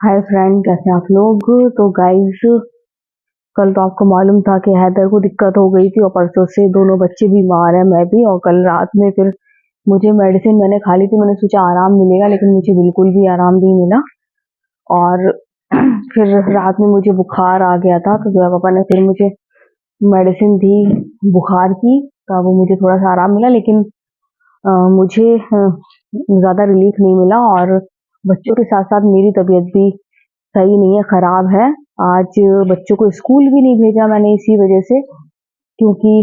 Hi friend, कैसे हैं आप लोग। तो गाइस, कल तो आपको मालूम था कि हैदर को दिक्कत हो गई थी और परसों से दोनों बच्चे बीमार हैं, मैं भी। और कल रात में फिर मुझे मेडिसिन मैंने खा ली थी, मैंने सोचा आराम मिलेगा, लेकिन मुझे बिल्कुल भी आराम नहीं मिला। और फिर रात में मुझे बुखार आ गया था, तो जो पापा ने फिर मुझे मेडिसिन दी बुखार की, तो वो मुझे थोड़ा सा आराम मिला, लेकिन मुझे ज़्यादा रिलीफ नहीं मिला। और बच्चों के साथ साथ मेरी तबीयत भी सही नहीं है, खराब है। आज बच्चों को स्कूल भी नहीं भेजा मैंने इसी वजह से, क्योंकि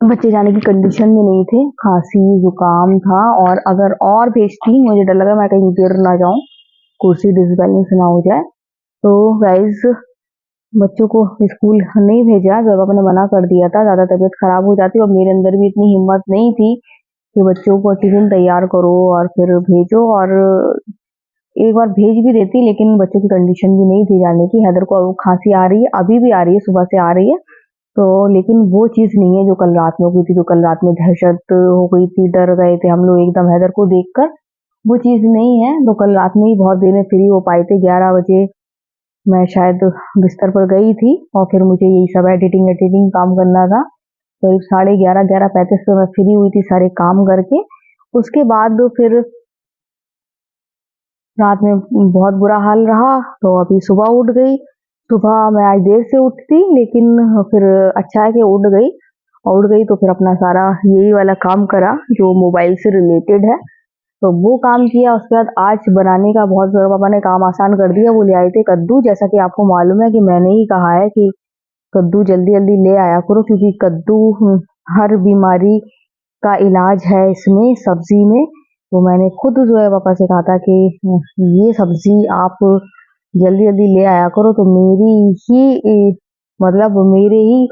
बच्चे जाने की कंडीशन में नहीं थे, खांसी जुकाम था। और अगर और भेजती, मुझे डर लगा मैं कहीं गिर ना जाऊं, कुर्सी डिसबैलेंस ना हो जाए। तो गाइज, बच्चों को स्कूल नहीं भेजा, जब पापा ने मना कर दिया था, ज्यादा तबीयत खराब हो जाती। और मेरे अंदर भी इतनी हिम्मत नहीं थी कि बच्चों को टिफिन तैयार करो और फिर भेजो। और एक बार भेज भी देती, लेकिन बच्चों की कंडीशन भी नहीं थी जाने की। हैदर को खांसी आ रही है, अभी भी आ रही है, सुबह से आ रही है। तो लेकिन वो चीज नहीं है जो कल रात में हो गई थी। जो कल रात में दहशत हो गई थी, डर गए थे हम लोग एकदम हैदर को देखकर, वो चीज नहीं है। तो कल रात में ही बहुत देर में फ्री हो पाए थे, 11 बजे मैं शायद बिस्तर पर गई थी। और फिर मुझे यही सब एडिटिंग एडिटिंग काम करना था। करीब 11:30, 11:35 पे मैं फ्री हुई थी सारे काम करके। उसके बाद फिर रात में बहुत बुरा हाल रहा, तो अभी सुबह उठ गई। सुबह मैं आज देर से उठती, लेकिन फिर अच्छा है कि उठ गई। और उठ गई तो फिर अपना सारा यही वाला काम करा जो मोबाइल से रिलेटेड है, तो वो काम किया। उसके बाद आज बनाने का बहुत ज़रा पापा ने काम आसान कर दिया। वो ले आए थे कद्दू, जैसा कि आपको मालूम है कि मैंने ही कहा है कि कद्दू जल्दी जल्दी ले आया करो, क्योंकि कद्दू हर बीमारी का इलाज है इसमें, सब्जी में। तो मैंने खुद जो है पापा से कहा था कि ये सब्जी आप जल्दी जल्दी ले आया करो। तो मेरी ही मतलब मेरे ही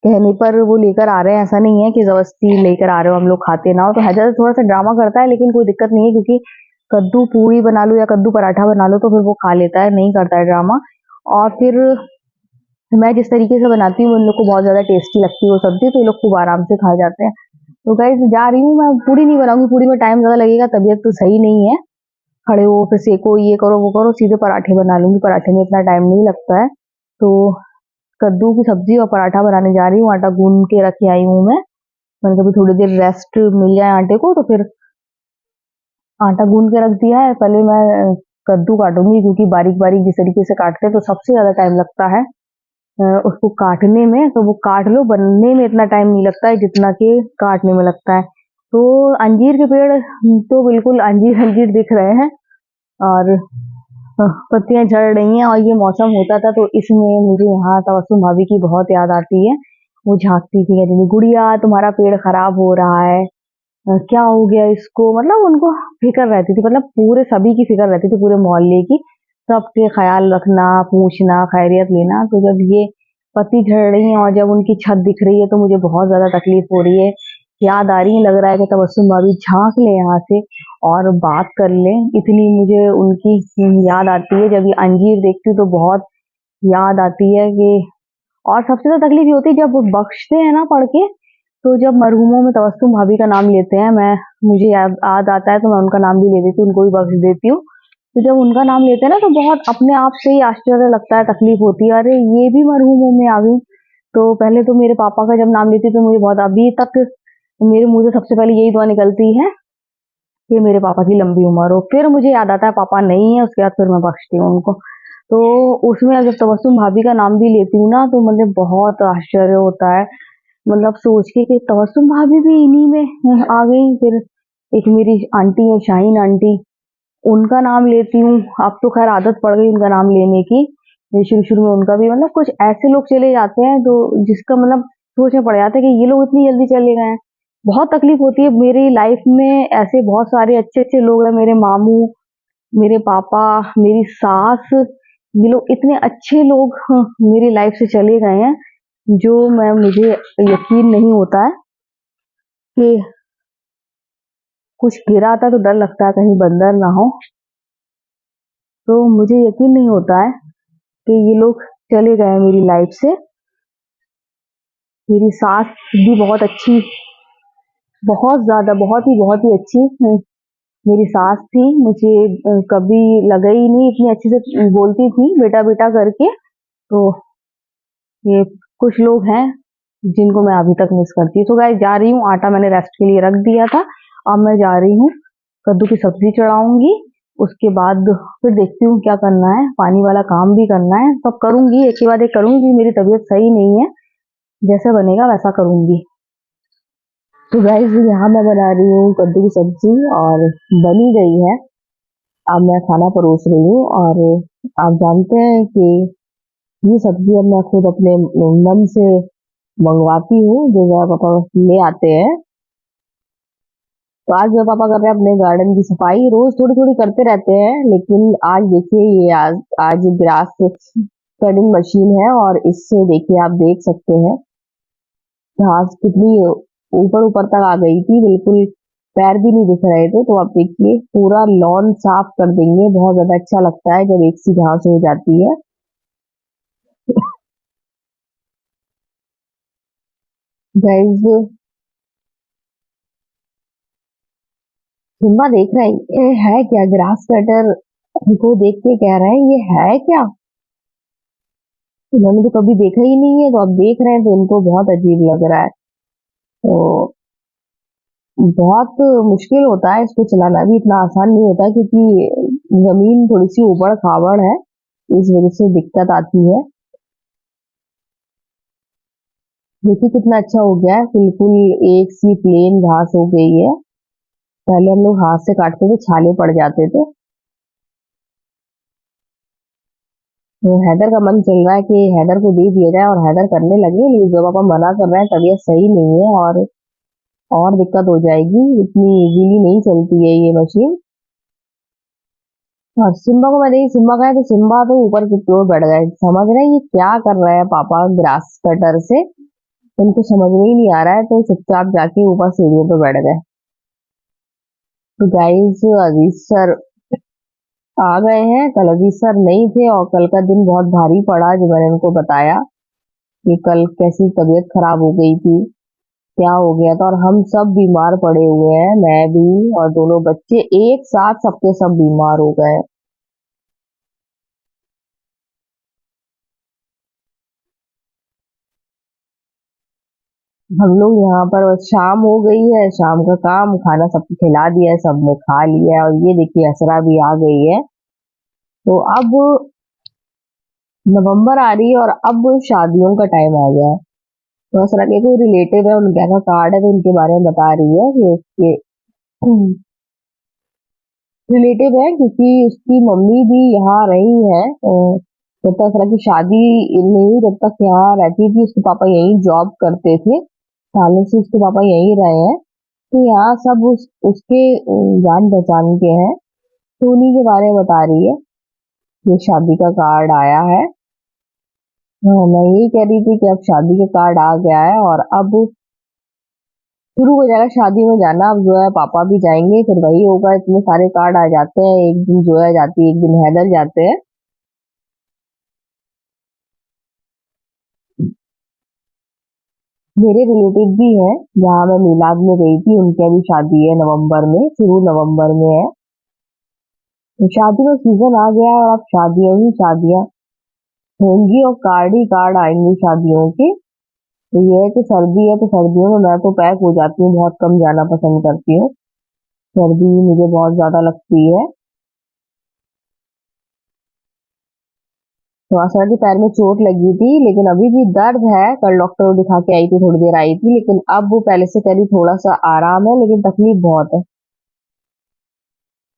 कहने पर वो लेकर आ रहे हैं, ऐसा नहीं है कि जबरदस्ती लेकर आ रहे हो हम लोग खाते ना हो। तो हैदर थोड़ा सा ड्रामा करता है, लेकिन कोई दिक्कत नहीं है, क्योंकि कद्दू पूरी बना लो या कद्दू पराठा बना लो तो फिर वो खा लेता है, नहीं करता है ड्रामा। और फिर मैं जिस तरीके से बनाती हूँ, उन लोग को बहुत ज्यादा टेस्टी लगती है वो सब्जी, तो ये लोग खूब आराम से खा जाते हैं। तो गाइस, जा रही हूँ मैं। पूरी नहीं बनाऊंगी, पूरी में टाइम ज्यादा लगेगा, तबीयत तो सही नहीं है। खड़े हो फिर सेको, ये करो वो करो, सीधे पराठे बना लूंगी, पराठे में इतना टाइम नहीं लगता है। तो कद्दू की सब्जी और पराठा बनाने जा रही हूँ। आटा गूंद के रखे आई हूँ मैं। मैंने कभी थोड़ी देर रेस्ट मिल जाए आटे को, तो फिर आटा गूंद के रख दिया है। पहले मैं कद्दू काटूंगी, क्योंकि बारीक बारीक जिस तरीके से काटते हैं तो सबसे ज्यादा टाइम लगता है उसको काटने में। तो वो काट लो, बनने में इतना टाइम नहीं लगता है जितना कि काटने में लगता है। तो अंजीर के पेड़ तो बिल्कुल अंजीर अंजीर दिख रहे हैं, और पत्तियां झड़ रही हैं। और ये मौसम होता था तो इसमें मुझे यहाँ तबस्सुम भाभी की बहुत याद आती है। वो झांकती थी, कहती थी गुड़िया तुम्हारा पेड़ खराब हो रहा है, क्या हो गया इसको। मतलब उनको फिक्र रहती थी, मतलब पूरे सभी की फिक्र रहती थी, पूरे मोहल्ले की। सबके ख्याल रखना, पूछना, खैरियत लेना। तो जब ये पत्ती झड़ रही है और जब उनकी छत दिख रही है, तो मुझे बहुत ज्यादा तकलीफ हो रही है, याद आ रही है। लग रहा है कि तबस्सुम भाभी झांक ले यहाँ से और बात कर ले, इतनी मुझे उनकी याद आती है। जब ये अंजीर देखती हूँ तो बहुत याद आती है कि। और सबसे ज्यादा तकलीफ ये होती है जब वो बख्शते हैं ना पढ़ के, तो जब मरहूमों में तबस्सुम भाभी का नाम लेते हैं, मैं मुझे याद आता है, तो मैं उनका नाम भी ले देती हूँ, उनको भी बख्श देती हूँ। तो जब उनका नाम लेते हैं ना, तो बहुत अपने आप से ही आश्चर्य लगता है, तकलीफ होती है, अरे ये भी मरहूमों में आ गई। तो पहले तो मेरे पापा का जब नाम लेती तो मुझे बहुत, अभी तक मेरे मुंह से सबसे पहले यही दुआ निकलती है कि मेरे पापा की लंबी उम्र हो। फिर मुझे याद आता है पापा नहीं है, उसके बाद फिर मैं बख्शती हूँ उनको। तो उसमें जब तबस्सुम भाभी का नाम भी लेती हूँ ना, तो मुझे बहुत आश्चर्य होता है, मतलब सोच के कि तबस्सुम भाभी भी इन्हीं में आ गई। फिर एक मेरी आंटी है, शाहीन आंटी, उनका नाम लेती हूँ। अब तो खैर आदत पड़ गई उनका नाम लेने की। ये शुरू शुरू में उनका भी, मतलब कुछ ऐसे लोग चले जाते हैं तो जिसका मतलब सोच में पड़ जाता है कि ये लोग इतनी जल्दी चले गए हैं। बहुत तकलीफ होती है। मेरी लाइफ में ऐसे बहुत सारे अच्छे अच्छे लोग हैं, मेरे मामू, मेरे पापा, मेरी सास, ये लोग इतने अच्छे लोग मेरी लाइफ से चले गए हैं, जो मैं मुझे यकीन नहीं होता है कि कुछ गिरा था तो डर लगता है कहीं बंदर ना हो। तो मुझे यकीन नहीं होता है कि ये लोग चले गए हैं मेरी लाइफ से। मेरी सास भी बहुत अच्छी, बहुत ज्यादा, बहुत ही अच्छी मेरी सास थी, मुझे कभी लगा ही नहीं, इतनी अच्छे से बोलती थी बेटा बेटा करके। तो ये कुछ लोग हैं जिनको मैं अभी तक मिस करती हूँ। तो गाइस जा रही हूँ, आटा मैंने रेस्ट के लिए रख दिया था, अब मैं जा रही हूँ कद्दू की सब्जी चढ़ाऊंगी। उसके बाद फिर देखती हूँ क्या करना है, पानी वाला काम भी करना है, सब करूंगी, एक के बाद एक करूंगी। मेरी तबीयत सही नहीं है, जैसे बनेगा वैसा करूंगी। तो गाइस यहाँ मैं बना रही हूँ कद्दू की सब्जी और बनी गई है। अब मैं खाना परोस रही हूँ और आप जानते हैं कि ये सब्जी अब मैं खुद अपने मन से मंगवाती हूँ, जो मेरे पापा ले आते हैं। तो आज मेरे पापा कर रहे हैं अपने गार्डन की सफाई, रोज थोड़ी थोड़ी करते रहते हैं, लेकिन आज देखिए ये आज ग्रास कटिंग मशीन है और इससे देखिए आप देख सकते हैं घास कितनी ऊपर ऊपर तक आ गई थी, बिल्कुल पैर भी नहीं दिख रहे थे। तो आप देखिए पूरा लॉन साफ कर देंगे, बहुत ज्यादा अच्छा लगता है जब एक सी घास हो जाती है। गाइस सिम्बा देख रहे हैं ये है क्या, ग्रास कटर को देख के कह रहे हैं ये है क्या, इन्होंने तो कभी देखा ही नहीं है, तो अब देख रहे हैं तो इनको बहुत अजीब लग रहा है। तो बहुत मुश्किल होता है इसको चलाना, भी इतना आसान नहीं होता क्योंकि जमीन थोड़ी सी ऊबड़ खाबड़ है, इस वजह से दिक्कत आती है। देखिए कितना अच्छा हो गया है, बिल्कुल एक सी प्लेन घास हो गई है। पहले हम लोग हाथ से काटते थे, छाले पड़ जाते थे। तो हैदर का मन चल रहा है कि हैदर को दे दिया जाए और हैदर करने लगे, लेकिन जो पापा मना कर रहे हैं तबीयत सही नहीं है और दिक्कत हो जाएगी, इतनी इजीली नहीं चलती है ये मशीन। और सिम्बा को मैं देखी, सिम्बा का है तो सिम्बा तो ऊपर की ओर बैठ गए, समझ रहे हैं ये क्या कर रहे हैं पापा ग्रास कटर से, उनको समझ में ही नहीं आ रहा है, तो चुपचाप जाके ऊपर सीढ़ियों पे बैठ गए। तो गाइस अजीज सर आ गए हैं, कल अजीज सर नहीं थे और कल का दिन बहुत भारी पड़ा, जो मैंने उनको बताया कि कल कैसी तबीयत खराब हो गई थी, क्या हो गया था, और हम सब बीमार पड़े हुए हैं, मैं भी और दोनों बच्चे एक साथ सबके सब बीमार हो गए। हम लोग यहाँ पर बस शाम हो गई है, शाम का काम खाना सबको खिला दिया है, सबने खा लिया है और ये देखिए असरा भी आ गई है। तो अब नवंबर आ रही है और अब शादियों का टाइम आ गया है। तो असरा के कोई रिलेटिव है, उनके यहाँ का कार्ड है, तो उनके बारे में बता रही है कि उसके रिलेटिव है, क्योंकि उसकी मम्मी भी यहाँ रही है। जब तक असरा की शादी नहीं हुई तब तक यहाँ रहती थी, उसके पापा यहीं जॉब करते थे, सालों से उसके पापा यहीं रहे हैं। तो यहाँ सब उसके जान पहचान के हैं, तो उन्हीं के बारे में बता रही है। ये शादी का कार्ड आया है। हाँ, मैं यही कह रही थी कि अब शादी का कार्ड आ गया है और अब शुरू हो जाएगा शादी में जाना। अब जो है पापा भी जाएंगे, फिर वही होगा, इतने सारे कार्ड आ जाते हैं, एक दिन जोया जाती है, एक दिन हैदर जाते हैं। मेरे रिलेटिव भी हैं जहाँ मैं मिलाद में गई थी, उनकी अभी शादी है नवंबर में, शुरू नवंबर में है। तो शादी का सीजन आ गया है और अब शादियां ही शादियां होंगी और कार्ड ही कार्ड आएंगे शादियों के। तो ये है कि सर्दी है तो सर्दियों में मैं तो पैक हो जाती हूँ, बहुत कम जाना पसंद करती हूँ, सर्दी मुझे बहुत ज्यादा लगती है। तो आशा के पैर में चोट लगी थी, लेकिन अभी भी दर्द है, कल डॉक्टर को दिखा के आई थी, थोड़ी देर आई थी, लेकिन अब वो पहले से करीब थोड़ा सा आराम है, लेकिन तकलीफ बहुत है।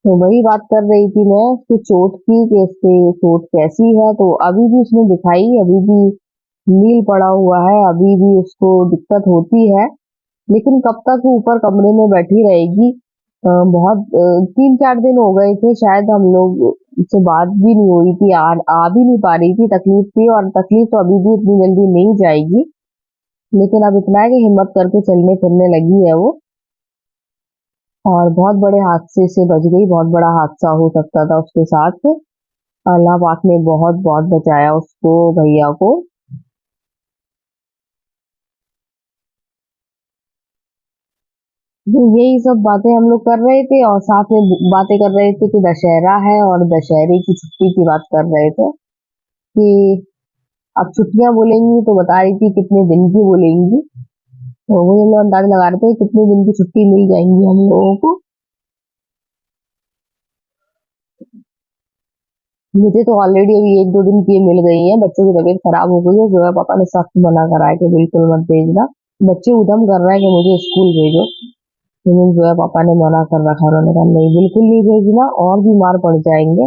तो वही बात कर रही थी मैं उसकी चोट की कि इसकी चोट कैसी है, तो अभी भी उसने दिखाई, अभी भी नील पड़ा हुआ है, अभी भी उसको दिक्कत होती है, लेकिन कब तक वो ऊपर कमरे में बैठी रहेगी। बहुत 3-4 दिन हो गए थे शायद, हम लोग से बात भी नहीं हुई थी, आ भी नहीं पा रही थी, तकलीफ थी, और तकलीफ तो अभी भी इतनी जल्दी नहीं जाएगी, लेकिन अब इतना है कि हिम्मत करके चलने फिरने लगी है वो। और बहुत बड़े हादसे से बच गई, बहुत बड़ा हादसा हो सकता था उसके साथ, अल्लाह पाक ने बहुत बहुत बचाया उसको, भैया को। यही सब बातें हम लोग कर रहे थे और साथ में बातें कर रहे थे कि दशहरा है और दशहरे की छुट्टी की बात कर रहे थे कि अब छुट्टियां बोलेंगी तो बता रही थी कितने दिन की बोलेंगी। तो वही हम लोग अंदाजा लगा रहे थे कितने दिन की छुट्टी मिल जाएंगी हम लोगों को। मुझे तो ऑलरेडी अभी 1-2 दिन की मिल गई है। बच्चों की तबीयत खराब हो गई है, जो है पापा ने सख्त मना करा है कि बिल्कुल मत भेजना। बच्चे उधम कर रहे हैं कि मुझे स्कूल भेजो, लेकिन जो है पापा ने मना कर रखा है। उन्होंने कहा नहीं बिल्कुल नहीं भेजना और बीमार पड़ जाएंगे।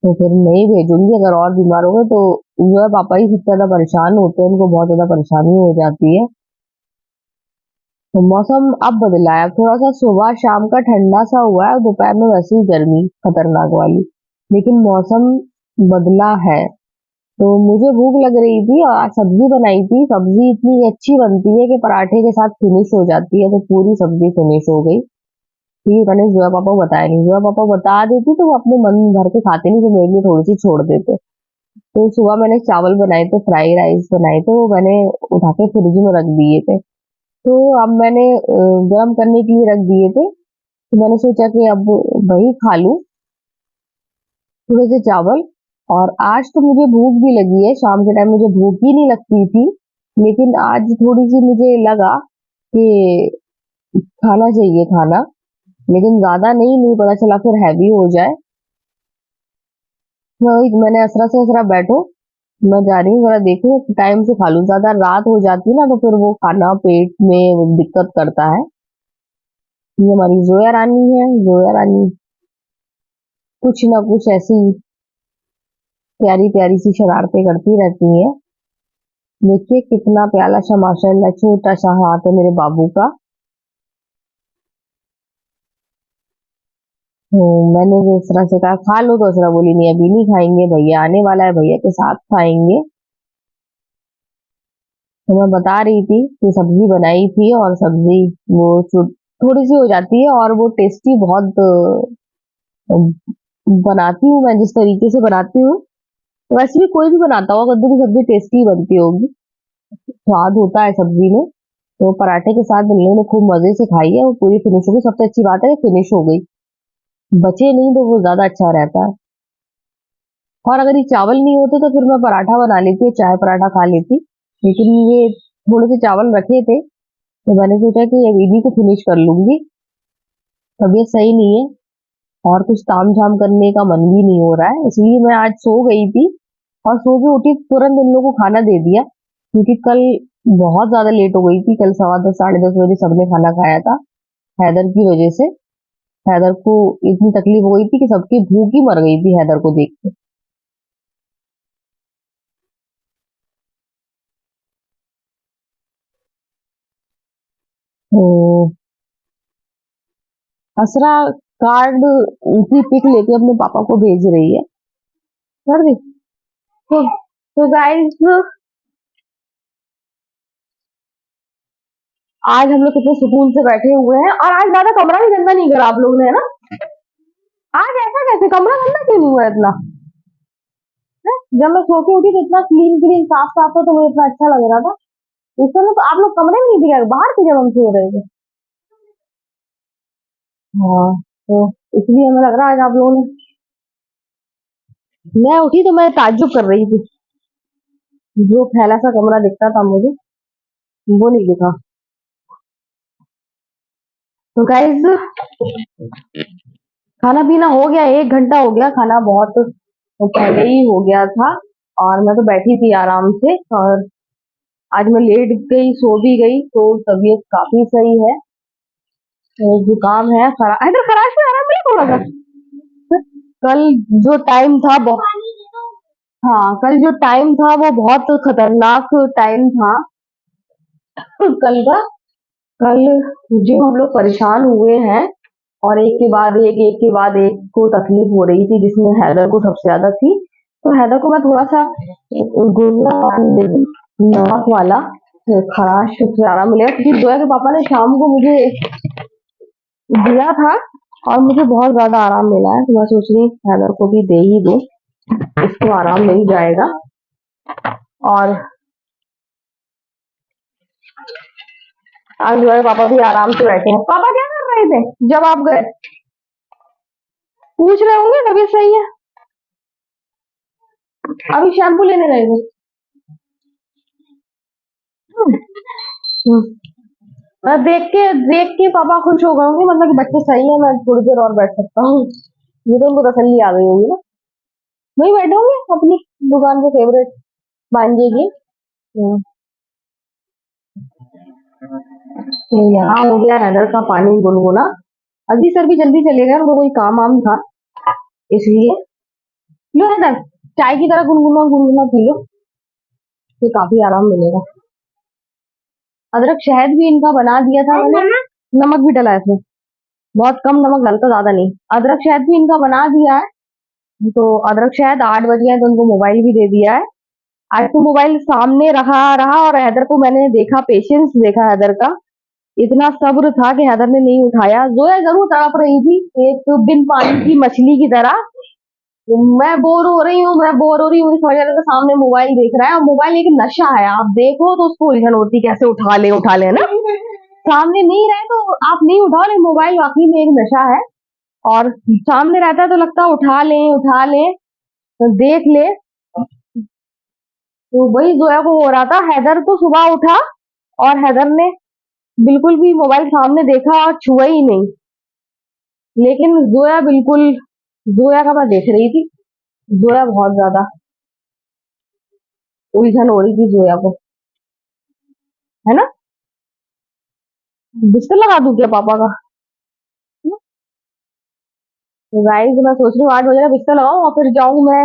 तो फिर नहीं भेजूंगी। अगर और बीमार हो गए तो जो है पापा ही सबसे ज्यादा परेशान होते हैं, उनको बहुत ज्यादा परेशानी हो जाती है। तो मौसम अब बदला है, अब थोड़ा सा सुबह शाम का ठंडा सा हुआ है, दोपहर में वैसे ही गर्मी खतरनाक वाली। लेकिन मौसम बदला है। तो मुझे भूख लग रही थी और आज सब्जी बनाई थी। सब्जी इतनी अच्छी बनती है कि पराठे के साथ फिनिश हो जाती है, तो पूरी सब्जी फिनिश हो गई। ठीक है, मैंने जोया पापा को बताया नहीं। जोया पापा बता देती तो वो अपने मन भर के खाते नहीं, तो मेरे लिए थोड़ी सी छोड़ देते। तो सुबह मैंने चावल बनाए थे, फ्राई राइस बनाए थे, वो मैंने उठा के फ्रिज में रख दिए थे। तो अब मैंने गर्म करने के लिए रख दिए थे। तो मैंने सोचा कि अब वही खा लूं, थोड़े से चावल। और आज तो मुझे भूख भी लगी है, शाम के टाइम मुझे भूख ही नहीं लगती थी, लेकिन आज थोड़ी सी मुझे लगा कि खाना चाहिए खाना, लेकिन ज्यादा नहीं, नहीं पता चला फिर हैवी हो जाए। मैंने असरा से असरा बैठो, मैं जा रही हूँ जरा देखूं टाइम से खा लूं। ज्यादा रात हो जाती है ना तो फिर वो खाना पेट में दिक्कत करता है। ये हमारी जोया रानी है। जोया रानी कुछ ना कुछ ऐसी प्यारी प्यारी सी शरारतें करती रहती है। देखिए कितना प्यारा सा माशाल्लाह छोटा सा हाथ है मेरे बाबू का। तो मैंने जिस तरह से कहा खा लो, तो असरा बोली नहीं अभी नहीं खाएंगे, भैया आने वाला है, भैया के साथ खाएंगे। तो मैं बता रही थी कि सब्जी बनाई थी और सब्जी वो थोड़ी सी हो जाती है और वो टेस्टी बहुत बनाती हूँ मैं जिस तरीके से बनाती हूँ। वैसे भी कोई भी बनाता होगा, कद्दू की सब्जी टेस्टी बनती होगी, स्वाद होता है सब्जी में। तो पराठे के साथ हम लोगों ने खूब मजे से खाई है, वो पूरी फिनिश हो गई। सबसे अच्छी बात है कि फिनिश हो गई, बचे नहीं तो वो ज्यादा अच्छा रहता है। और अगर ये चावल नहीं होते तो फिर मैं पराठा बना लेती, चाय पराठा खा लेती। लेकिन ये थोड़े से चावल रखे थे, तो मैंने सोचा कि अब इन्हीं को फिनिश कर लूंगी। तबीयत सही नहीं है और कुछ ताम झाम करने का मन भी नहीं हो रहा है, इसलिए मैं आज सो गई थी। और सो के उठी तुरंत इन लोगों को खाना दे दिया, क्योंकि कल बहुत ज्यादा लेट हो गई थी। कल 10:15 10:30 बजे सबने खाना खाया था हैदर की वजह से। हैदर को इतनी तकलीफ हो गई थी कि सबकी भूख ही मर गई थी हैदर को देख के। तो असरा कार्ड की पिक लेके अपने पापा को भेज रही है। कर दी। तो गाइस, आज हम लोग कितने सुकून से बैठे हुए हैं और आज ज्यादा कमरा भी गंदा नहीं करा आप लोगों ने, है ना? आज ऐसा कैसे कमरा गंदा क्यों नहीं हुआ इतना? है? जब मैं सो के उठी तो इतना क्लीन क्लीन साफ साफ था, तो मुझे इतना अच्छा लग रहा था। इस समय तो आप लोग कमरे में नहीं दिखे, बाहर थे जब हम सो रहे थे। हाँ, तो इसलिए हमें लग रहा है आज आप लोगों ने। मैं उठी तो मैं ताज्जुब कर रही थी, जो फैला सा कमरा दिखता था मुझे वो नहीं दिखा। तो गाइस, खाना पीना हो गया, 1 घंटा हो गया, खाना बहुत पहले ही हो गया था। और मैं तो बैठी थी आराम से, और आज मैं लेट गई, सो भी गई, तो तबीयत काफी सही है। तो जुकाम है, इधर खराश में आराम मिला थोड़ा सा। कल जो टाइम था बहुत, हाँ कल जो टाइम था वो बहुत खतरनाक टाइम था कल का। कल जो हम लोग परेशान हुए हैं, और एक के बाद एक को तकलीफ हो रही थी, जिसमें हैदर को सबसे ज्यादा थी। तो हैदर को मैं थोड़ा सा गुनगुना पानी दे दी, नमक वाला, खराश से आराम मिलेगा, क्योंकि जोया के पापा ने शाम को मुझे दिया था और मुझे बहुत ज्यादा आराम मिला है। तो मैं सोच रही हैदर को भी दे ही दूं, इसको आराम मिल जाएगा। और आज जो है पापा भी आराम से बैठे हैं। पापा क्या कर रहे थे जब आप गए? पूछ रहे होंगे तबीयत सही है। अभी शैम्पू लेने गए थे। हम्म, हम्म। देख के पापा खुश हो गए होंगे, मतलब कि बच्चे सही है, मैं थोड़ी देर और बैठ सकता हूँ। ये तो उनको तसल्ली आ गई होगी ना। वही बैठे होंगे अपनी दुकान के फेवरेट भांजे की। हम्म, तो यहाँ हो गया हैदर का पानी गुनगुना। अभी सर भी जल्दी चले गए, उनको कोई काम वाम था इसलिए। लो हैदर, चाय की तरह गुनगुना गुनगुना पी लो, तो काफी आराम मिलेगा। अदरक शहद भी इनका बना दिया था मैंने, नमक भी डला है इसमें, बहुत कम नमक डलता, ज्यादा नहीं। अदरक शहद भी इनका बना दिया है। तो अदरक शहद 8 बज गए तो उनको मोबाइल भी दे दिया है। आज तो मोबाइल सामने रखा रहा और हैदर को मैंने देखा, पेशेंस देखा हैदर का, इतना सब्र था कि हैदर ने नहीं उठाया। जोया जरूर तड़प रही थी एक बिन पानी की मछली की तरह। मैं बोर हो रही हूँ, मैं बोर हो रही हूँ, इस वजह से तो सामने मोबाइल देख रहा है, और मोबाइल एक नशा है, आप देखो तो उसको उलझन होती कैसे उठा ले ना। सामने नहीं रहे तो आप नहीं उठाओ, लेकिन मोबाइल वाकई में एक नशा है। और सामने रहता है तो लगता है उठा लें तो देख ले। तो वही जोया को हो रहा था। हैदर तो सुबह उठा और हैदर ने बिल्कुल भी मोबाइल सामने देखा और छुआ ही नहीं। लेकिन जोया बिल्कुल, जोया का मैं देख रही थी, जोया बहुत ज्यादा उलझन हो रही थी जोया को, है ना। बिस्तर लगा दूं क्या पापा का? तो गाइस मैं सोच रही हूँ 8 बजे का बिस्तर लगाऊं और फिर जाऊं मैं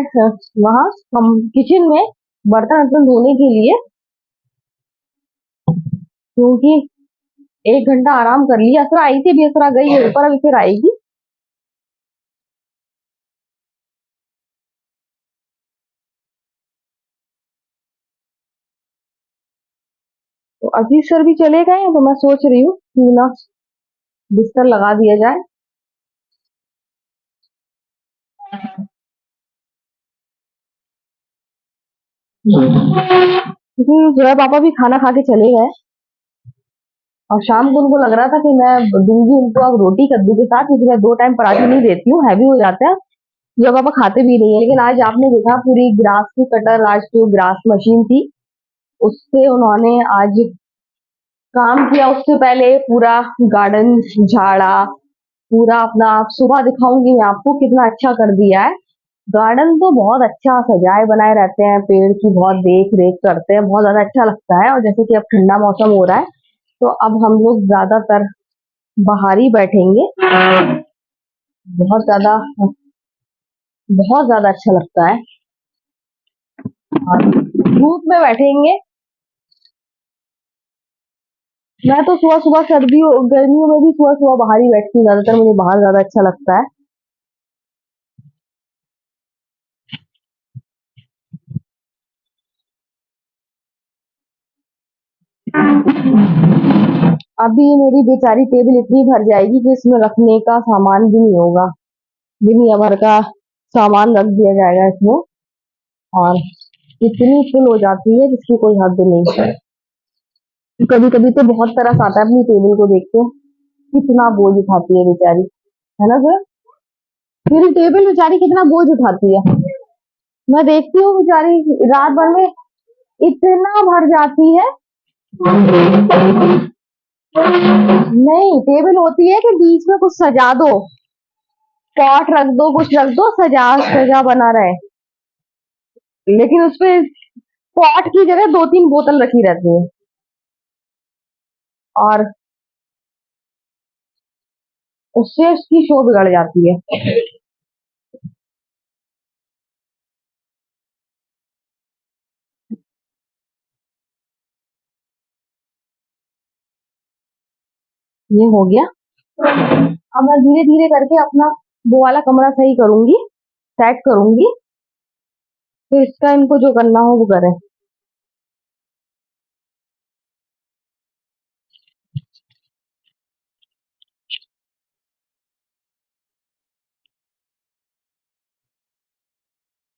वहां हम किचन में बर्तन वर्तन धोने के लिए, क्योंकि 1 घंटा आराम कर लिया। असरा आई थी, अभी असरा गई है ऊपर, अभी फिर आएगी। तो अजीज सर भी चले गए हैं, तो मैं सोच रही हूँ क्यों ना बिस्तर लगा दिया जाए। क्योंकि जो है पापा भी खाना खा के चले गए, और शाम को उनको लग रहा था कि मैं दूंगी उनको अब रोटी कद्दू के साथ, क्योंकि मैं 2 टाइम पराठे नहीं देती हूँ, हैवी हो जाते हैं। जब पापा खाते भी नहीं है। लेकिन आज आपने देखा पूरी ग्रास की कटर, आज जो ग्रास मशीन थी उससे उन्होंने आज काम किया। उससे पहले पूरा गार्डन झाड़ा, पूरा अपना, आप सुबह दिखाऊंगी मैं आपको कितना अच्छा कर दिया है। गार्डन तो बहुत अच्छा सजाए बनाए रहते हैं, पेड़ की बहुत देख रेख करते हैं, बहुत ज्यादा अच्छा लगता है। और जैसे कि अब ठंडा मौसम हो रहा है तो अब हम लोग ज्यादातर बाहर ही बैठेंगे। बहुत ज्यादा, बहुत ज्यादा अच्छा लगता है। और धूप में बैठेंगे। मैं तो सुबह सुबह सर्दियों गर्मियों में भी सुबह सुबह बाहर ही बैठती हूँ, ज्यादातर मुझे बाहर ज्यादा अच्छा लगता है। अभी मेरी बेचारी टेबल इतनी भर जाएगी कि इसमें रखने का सामान भी नहीं होगा, दुनिया भर का सामान रख दिया जाएगा इसमें। और इतनी फुल हो जाती है जिसकी कोई हद नहीं। कभी कभी तो बहुत तरस आता है अपनी टेबल को देख के, कितना बोझ उठाती है बेचारी, है ना सर। मेरी टेबल बेचारी कितना बोझ उठाती है, मैं देखती हूँ बेचारी रात भर में इतना भर जाती है। नहीं, टेबल होती है कि बीच में कुछ सजा दो, पॉट रख दो, कुछ रख दो, सजा सजा बना रहे। लेकिन उसपे पॉट की जगह 2-3 बोतल रखी रहती है, और उससे उसकी शो बिगड़ जाती है। ये हो गया। अब मैं धीरे धीरे करके अपना वो वाला कमरा सही करूंगी, सेट करूंगी, फिर इसका इनको जो करना हो वो करें।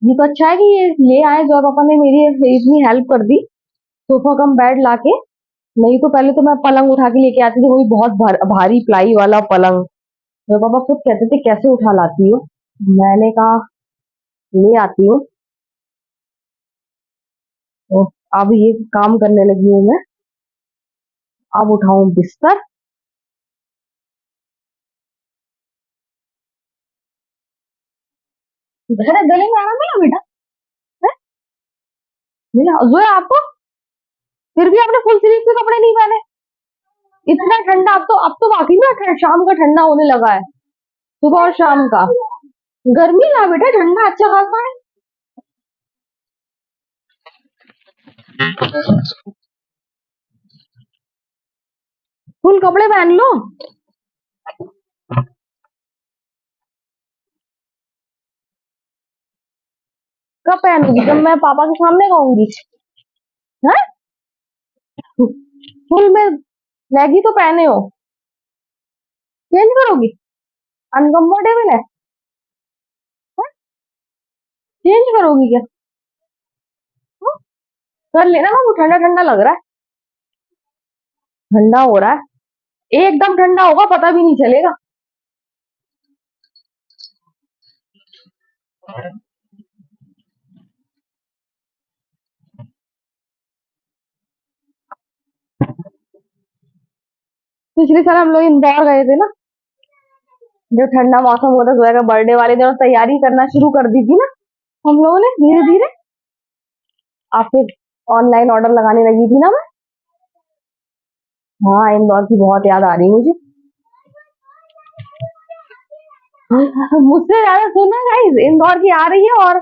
ये तो अच्छा है कि ये ले आए, जो पापा ने मेरी इतनी हेल्प कर दी सोफा कम बेड लाके। नहीं तो पहले तो मैं पलंग उठा के लेके आती थी, वो भी बहुत भारी प्लाई वाला पलंग। मेरे पापा खुद कहते थे कैसे उठा लाती हो। मैंने कहा ले आती हूँ। तो अब ये काम करने लगी हूँ मैं। अब उठाऊं बिस्तर। गले गले में आराम मिला बेटा? हैं? मिला जोया आपको? फिर भी आपने फुल स्लीव के कपड़े नहीं पहने? इतना ठंडा! अब तो वाकई में शाम का ठंडा होने लगा है, सुबह और शाम का। गर्मी ना बेटा, ठंडा अच्छा खासा है। फुल कपड़े पहन लो। कब पहनूंगी? जब मैं पापा के सामने कहूंगी। है? फुल में लेगी तो पहने हो, चेंज करोगी? अनकंफर्टेबल है? चेंज करोगी क्या? हाँ? कर लेना ना, वो ठंडा ठंडा लग रहा है। ठंडा हो रहा है, एकदम ठंडा होगा पता भी नहीं चलेगा। पिछले साल हम लोग इंदौर गए थे ना, जब ठंडा मौसम होता, जोया का बर्थडे वाले दिन तैयारी करना शुरू कर दी थी ना हम लोगों ने धीरे धीरे। आप फिर ऑनलाइन ऑर्डर लगाने लगी थी ना मैं। हाँ, इंदौर की बहुत याद आ रही मुझे। मुझसे ज्यादा सुना गाइस, इंदौर की आ रही है। और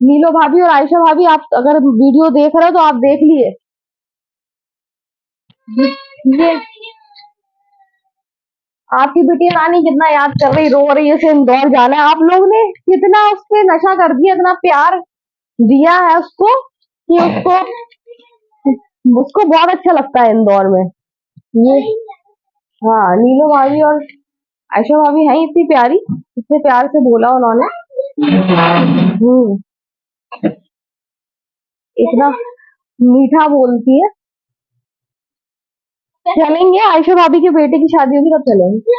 नीलो भाभी और आयशा भाभी, आप अगर वीडियो देख रहे हो तो आप देख लिए। ये आपकी बिटिया रानी कितना याद कर रही, रो रही है, उसे इंदौर जाना है। आप लोग ने कितना उस पे नशा कर दिया, इतना प्यार दिया है उसको कि उसको उसको बहुत अच्छा लगता है इंदौर में। ये हाँ, नीलो भाभी और आयशा भाभी हैं इतनी प्यारी, इतने प्यार से बोला उन्होंने। हम्म। इतना मीठा बोलती है। चलेंगे, आयशा भाभी के बेटे की शादी होगी तब चलेंगे।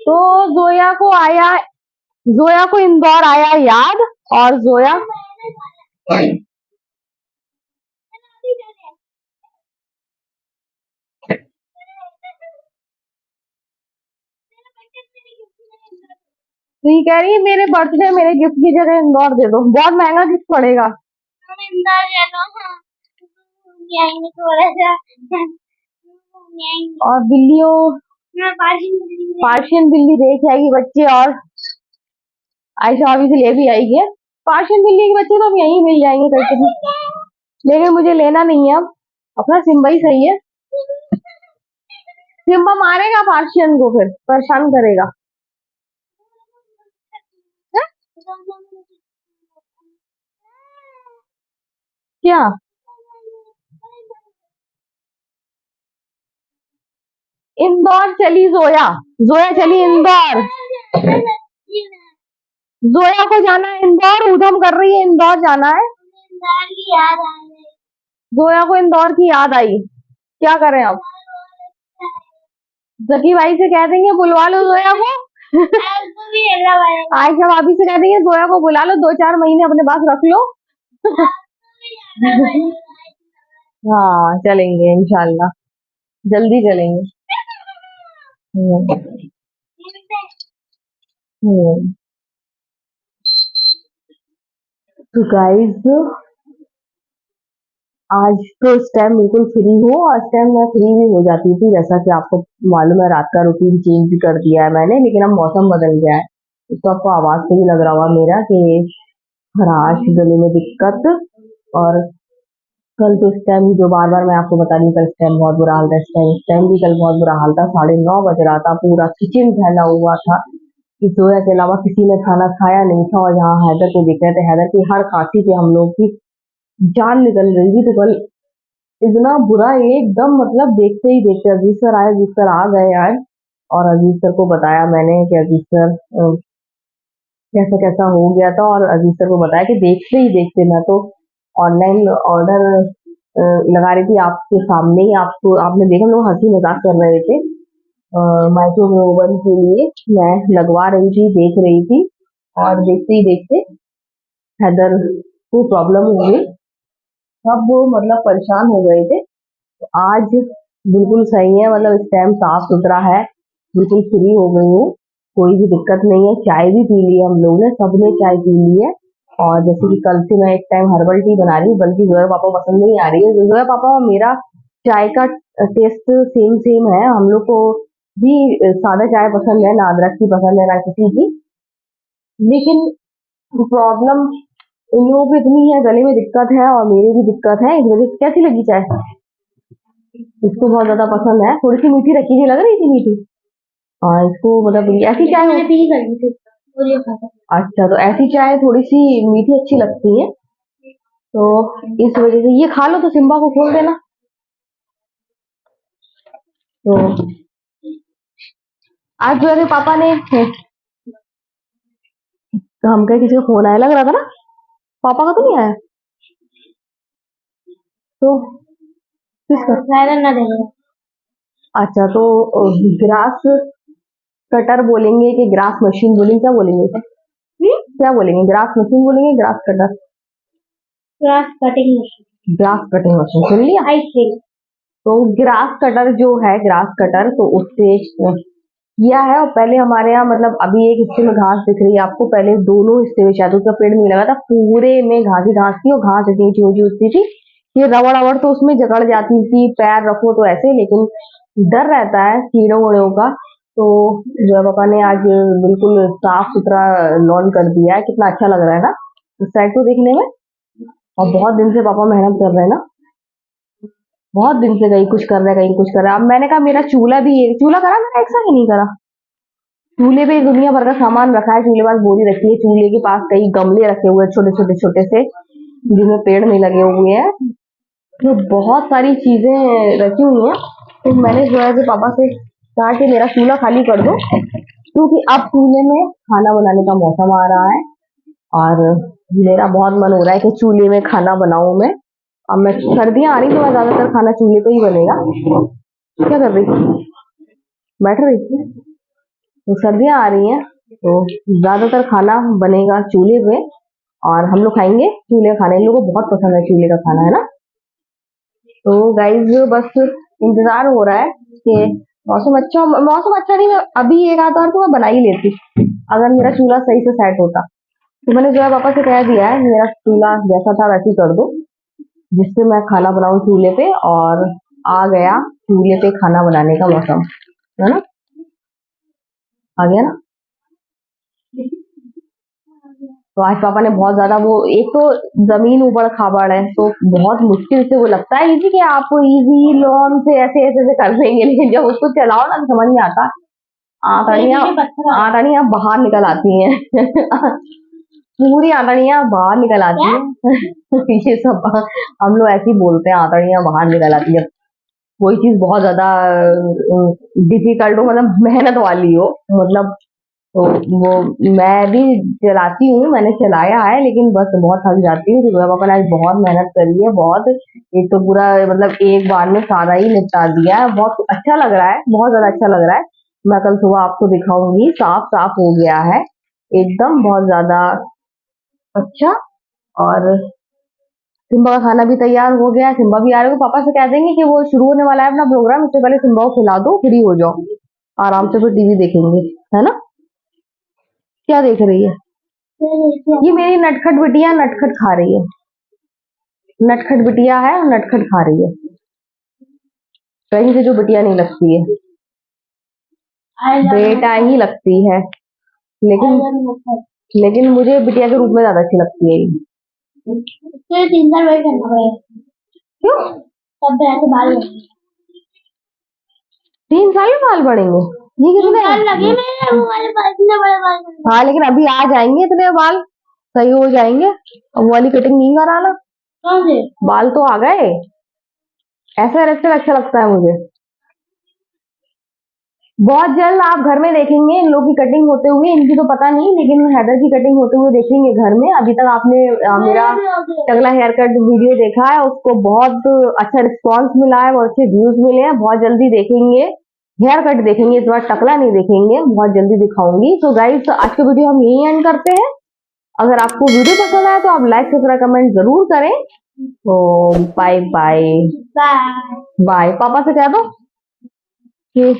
तो जोया को आया जोया को इंदौर आया याद। और जोया तो ये कह रही है मेरे बर्थडे मेरे गिफ्ट की जगह इंदौर दे दो, बहुत महंगा गिफ्ट पड़ेगा। और बिल्लियों, पार्शियन बिल्ली देख आएगी बच्चे, और आयशा भाभी से ले भी आएगी। पार्शियन बिल्ली के बच्चे तो अब यहीं मिल जाएंगे कहीं पे, लेकिन मुझे लेना नहीं है अब, अपना सिम्बा ही सही है। सिम्बा मारेगा पार्शियन को, फिर परेशान करेगा। है? क्या? इंदौर चली जोया, जोया चली इंदौर। जोया को जाना है इंदौर, उधम कर रही है इंदौर जाना है। जोया को इंदौर की याद आई, क्या करें अब? जकी भाई से कह देंगे बुलवा लो जोया को। आयशा भाभी से कह देंगे जोया को बुला लो, 2-4 महीने अपने पास रख लो। हाँ, चलेंगे इंशाल्लाह, जल्दी चलेंगे। हम्म। हम्म। तो गाइस, आज तो इस टाइम बिल्कुल फ्री हूँ, और इस टाइम मैं फ्री भी हो जाती थी, जैसा कि आपको मालूम है रात का रूटीन चेंज कर दिया है मैंने, लेकिन अब मौसम बदल गया है। तो आपको आवाज से ही लग रहा होगा मेरा कि खराश, गले में दिक्कत। और कल तो इस टाइम जो बार बार मैं आपको बता रही हूँ, कल इस टाइम बहुत बुरा हाल था, इस टाइम भी कल बहुत बुरा हाल था। 9:30 बज रहा था, पूरा किचन फैला हुआ था कि जोया के अलावा किसी ने खाना खाया नहीं था। और यहाँ हैदर को देख रहे थे, हैदर की हर खांसी पे हम लोग की जान निकल रही थी। तो कल इतना बुरा, एकदम मतलब देखते ही देखते अजीज सर आए, अजीज सर आ गए यार। और अजीज सर को बताया मैंने कि अजीज सर कैसा कैसा हो गया था। और अजीज सर को बताया कि देखते ही देखते मैं तो ऑनलाइन ऑर्डर लगा रही थी आपके सामने ही। आपको आपने देखा, हम लोग हंसी मजाक कर रहे थे। माइक्रोवेव ओवन के लिए मैं लगवा रही थी, देख रही थी, और देखते ही देखते हैदर को प्रॉब्लम हो गई। सब वो मतलब परेशान हो गए थे। तो आज बिल्कुल सही है, मतलब इस टाइम साफ सुथरा है, बिल्कुल फ्री हो गई हूँ, कोई भी दिक्कत नहीं है। चाय भी पी ली है हम लोग ने, सबने चाय पी ली है। और जैसे कि कल से मैं एक टाइम हर्बल टी बना रही हूँ, बल्कि जोया पापा पसंद नहीं आ रही है। जोया पापा और मेरा चाय का टेस्ट सेम सेम है। हम लोग को भी सादा चाय पसंद है, ना अदरक की पसंद है ना किसी की। लेकिन प्रॉब्लम इन लोगों को इतनी है, गले में दिक्कत है और मेरी भी दिक्कत है, इस वजह से। कैसी लगी चाय? इसको बहुत ज्यादा पसंद है, थोड़ी सी मीठी रखी थी, लग रही थी मीठी। और इसको मतलब ऐसी चाय अच्छा, तो ऐसी चाय थोड़ी सी मीठी अच्छी लगती है, तो इस वजह से ये खा लो तो सिम्बा को खोल देना। तो आज जो है पापा ने तो हम कहे किसी का फोन आया लग रहा था ना, पापा का तो नहीं आया। तो किसका? अच्छा, तो ग्रास कटर बोलेंगे कि ग्रास मशीन बोलेंगे, क्या बोलेंगे? क्या बोलेंगे, ग्रास मशीन बोलेंगे, grass cutter? Grass cutting machine. Grass cutting machine सुन लिया। आई थिंक तो ग्रास कटर जो है, ग्रास कटर तो उससे किया है। और पहले हमारे यहाँ मतलब अभी एक हिस्से में घास दिख रही है आपको, पहले दोनों हिस्से में शायद उसका पेड़ नहीं लगा था, पूरे में घास ही घास थी, और घास इतनी ऊंची ऊंची उठती थी, ये रबड़ अवड़ तो उसमें जकड़ जाती थी, पैर रखो तो ऐसे। लेकिन डर रहता है कीड़ों वड़ों का। तो जो पापा ने आज बिल्कुल साफ सुथरा लॉन कर दिया है, कितना अच्छा लग रहा है ना उस साइड तो देखने में। और बहुत दिन से पापा मेहनत कर रहे हैं ना, बहुत दिन से, कहीं कुछ कर रहा है कहीं कुछ कर रहा है। अब मैंने कहा मेरा चूल्हा भी, एक चूल्हा करा मैंने, एक साथ ही नहीं करा। चूल्हे पे दुनिया भर का सामान रखा है, चूल्हे के पास बोरी रखी है, चूल्हे के पास कई गमले रखे हुए हैं छोटे छोटे छोटे से, जिनमें पेड़ नहीं लगे हुए हैं। तो बहुत सारी चीजें रखी हुई हैं। तो मैंने जो है कि पापा से कहा कि मेरा चूल्हा खाली कर दो, क्योंकि अब चूल्हे में खाना बनाने का मौसम आ रहा है, और मेरा बहुत मन हो रहा है कि चूल्हे में खाना बनाऊं मैं। अब मैं सर्दियां आ रही तो मैं ज्यादातर खाना चूल्हे पे ही बनेगा। क्या कर रही थी? बैठ रही थी। तो सर्दियां आ रही हैं तो ज्यादातर खाना बनेगा चूल्हे पे, और हम लोग खाएंगे चूल्हे का खाना। इन लोगों को बहुत पसंद है चूल्हे का खाना, है ना। तो गाइज बस इंतजार हो रहा है कि मौसम अच्छा नहीं, मैं अभी एक आध बार तो मैं बना ही लेती अगर मेरा चूल्हा सही से सेट होता। तो मैंने जो है पापा से कह दिया है मेरा चूल्हा जैसा था वैसे ही कर दो, जिससे मैं खाना बनाऊं चूल्हे पे। और आ गया चूल्हे पे खाना बनाने का मौसम, है ना, आ गया ना। तो आज पापा ने बहुत ज्यादा वो, एक तो जमीन उबड़ खाबड़ है, तो बहुत मुश्किल से वो लगता है इजी कि आप इजी लोन से ऐसे ऐसे ऐसे कर देंगे, लेकिन जब उसको चलाओ ना तो समझ में आता, आंतड़ियां आंतड़ियां बाहर निकल आती हैं पूरी आंतड़ियां बाहर निकल आती हैं ये सब हम लोग ऐसे ही बोलते हैं, आंतड़ियां बाहर निकल आती है। कोई चीज बहुत ज्यादा डिफिकल्ट हो, मतलब मेहनत वाली हो, मतलब तो वो मैं भी चलाती हूँ, मैंने चलाया है, लेकिन बस बहुत थक जाती हूँ। तो पापा ने आज बहुत मेहनत करी है, बहुत, एक तो पूरा मतलब एक बार में सारा ही निपटा दिया है। बहुत अच्छा लग रहा है, बहुत ज्यादा अच्छा लग रहा है। मैं कल सुबह आपको दिखाऊंगी, साफ साफ हो गया है एकदम, बहुत ज्यादा अच्छा। और सिम्बा का खाना भी तैयार हो गया है, सिम्बा भी आ रहे हो, पापा से कह देंगे कि वो शुरू होने वाला है अपना प्रोग्राम, उससे पहले सिम्बा को खिला दो, फ्री हो जाओ, आराम से फिर टीवी देखेंगे, है ना। क्या देख रही है? ये मेरी नटखट बिटिया नटखट खा रही है, नटखट बिटिया है और नटखट खा रही है, कहीं से जो बिटिया नहीं लगती है, बेटा ही लगती है। लेकिन लेकिन मुझे बिटिया के रूप में ज्यादा अच्छी लगती है ये। 3 साल वेट करना पड़ेगा। क्यों? तब जाके बाल बढ़ेंगे। 3 साल में बाल बढ़ेंगे? ये कितने लगे मेरे वो वाले बाल, इतने बड़े बाल। हाँ, लेकिन अभी आ जाएंगे इतने बाल, सही हो जाएंगे। अब वाली कटिंग नहीं कराना, बाल तो आ गए, ऐसा हेयर स्टाइल अच्छा लगता है मुझे। बहुत जल्द आप घर में देखेंगे इन लोग की कटिंग होते हुए, इनकी तो पता नहीं, लेकिन हैदर की कटिंग होते हुए देखेंगे घर में। अभी तक आपने मेरा टगला हेयर कट वीडियो देखा है, उसको बहुत अच्छा रिस्पांस मिला है, बहुत अच्छे व्यूज मिले हैं। बहुत जल्दी देखेंगे हेयर कट, देखेंगे इस बार टकला नहीं देखेंगे, बहुत जल्दी दिखाऊंगी। तो गाइस आज का वीडियो हम यही एंड करते हैं। अगर आपको वीडियो पसंद आया तो आप लाइक सब्सक्राइब कमेंट जरूर करें। तो बाय बाय। बाय, पापा से कह दो कि